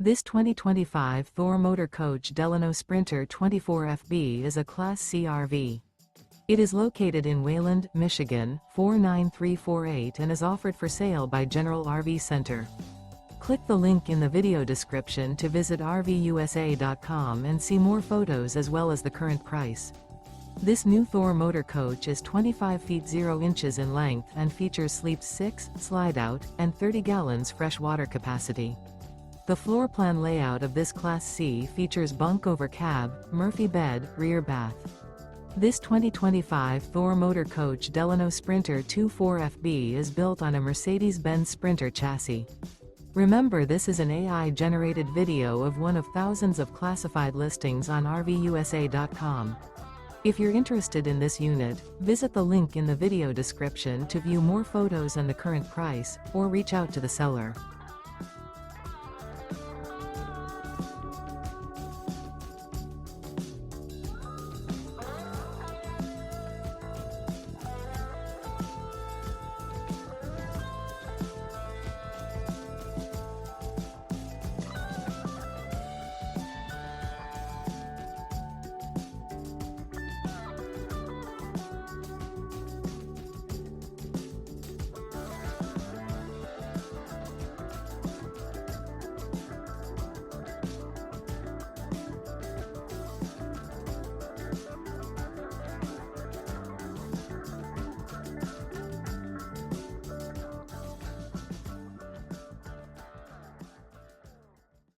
This 2025 Thor Motor Coach Delano Sprinter 24FB is a Class C RV. It is located in Wayland, Michigan, 49348 and is offered for sale by General RV Center. Click the link in the video description to visit RVUSA.com and see more photos as well as the current price. This new Thor Motor Coach is 25 feet 0 inches in length and features sleep 6, slide-out, and 30 gallons fresh water capacity. The floor plan layout of this Class C features bunk over cab, Murphy bed, rear bath. This 2025 Thor Motor Coach Delano Sprinter 24FB is built on a Mercedes-Benz Sprinter chassis. Remember, this is an AI-generated video of one of thousands of classified listings on RVUSA.com. If you're interested in this unit, visit the link in the video description to view more photos and the current price, or reach out to the seller.